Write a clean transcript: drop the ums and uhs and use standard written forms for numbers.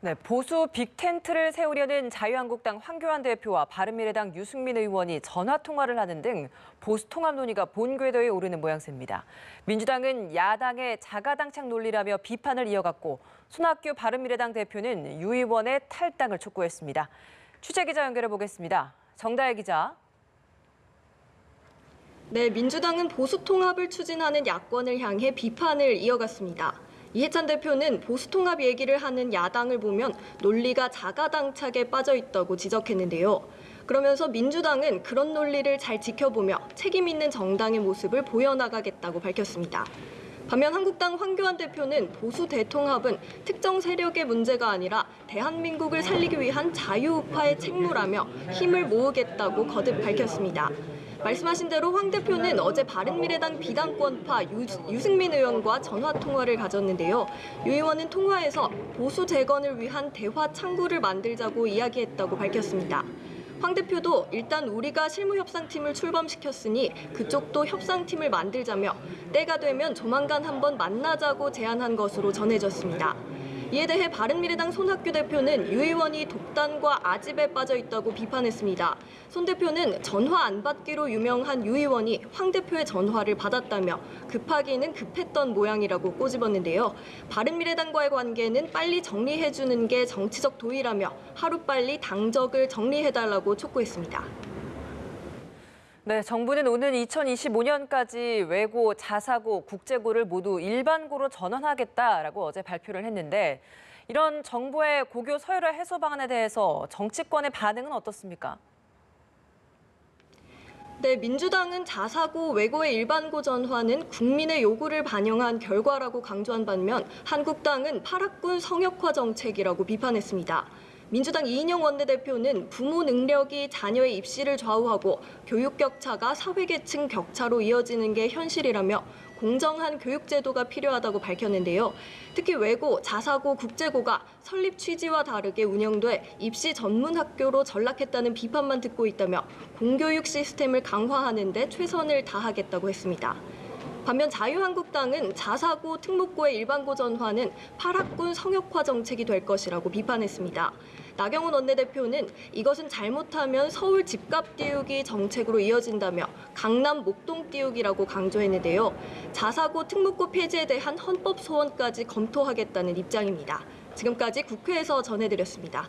네, 보수 빅텐트를 세우려는 자유한국당 황교안 대표와 바른미래당 유승민 의원이 전화통화를 하는 등 보수 통합 논의가 본궤도에 오르는 모양새입니다. 민주당은 야당의 자가당착 논리라며 비판을 이어갔고 손학규 바른미래당 대표는 유 의원의 탈당을 촉구했습니다. 취재기자 연결해 보겠습니다. 정다혜 기자. 네, 민주당은 보수 통합을 추진하는 야권을 향해 비판을 이어갔습니다. 이해찬 대표는 보수 통합 얘기를 하는 야당을 보면 논리가 자가당착에 빠져 있다고 지적했는데요. 그러면서 민주당은 그런 논리를 잘 지켜보며 책임 있는 정당의 모습을 보여나가겠다고 밝혔습니다. 반면 한국당 황교안 대표는 보수 대통합은 특정 세력의 문제가 아니라 대한민국을 살리기 위한 자유우파의 책무라며 힘을 모으겠다고 거듭 밝혔습니다. 말씀하신 대로 황 대표는 어제 바른미래당 비당권파 유승민 의원과 전화통화를 가졌는데요. 유 의원은 통화에서 보수 재건을 위한 대화 창구를 만들자고 이야기했다고 밝혔습니다. 황 대표도 일단 우리가 실무협상팀을 출범시켰으니 그쪽도 협상팀을 만들자며 때가 되면 조만간 한번 만나자고 제안한 것으로 전해졌습니다. 이에 대해 바른미래당 손학규 대표는 유 의원이 독단과 아집에 빠져 있다고 비판했습니다. 손 대표는 전화 안 받기로 유명한 유 의원이 황 대표의 전화를 받았다며 급하기는 급했던 모양이라고 꼬집었는데요. 바른미래당과의 관계는 빨리 정리해주는 게 정치적 도의라며 하루빨리 당적을 정리해달라고 촉구했습니다. 네, 정부는 오는 2025년까지 외고, 자사고, 국제고를 모두 일반고로 전환하겠다라고 어제 발표를 했는데 이런 정부의 고교 서열화 해소 방안에 대해서 정치권의 반응은 어떻습니까? 네, 민주당은 자사고, 외고의 일반고 전환은 국민의 요구를 반영한 결과라고 강조한 반면 한국당은 파락군 성역화 정책이라고 비판했습니다. 민주당 이인영 원내대표는 부모 능력이 자녀의 입시를 좌우하고 교육 격차가 사회계층 격차로 이어지는 게 현실이라며 공정한 교육제도가 필요하다고 밝혔는데요. 특히 외고, 자사고, 국제고가 설립 취지와 다르게 운영돼 입시 전문 학교로 전락했다는 비판만 듣고 있다며 공교육 시스템을 강화하는 데 최선을 다하겠다고 했습니다. 반면 자유한국당은 자사고, 특목고의 일반고 전환은 파락군 성역화 정책이 될 것이라고 비판했습니다. 나경원 원내대표는 이것은 잘못하면 서울 집값 띄우기 정책으로 이어진다며 강남 목동 띄우기라고 강조했는데요. 자사고, 특목고 폐지에 대한 헌법 소원까지 검토하겠다는 입장입니다. 지금까지 국회에서 전해드렸습니다.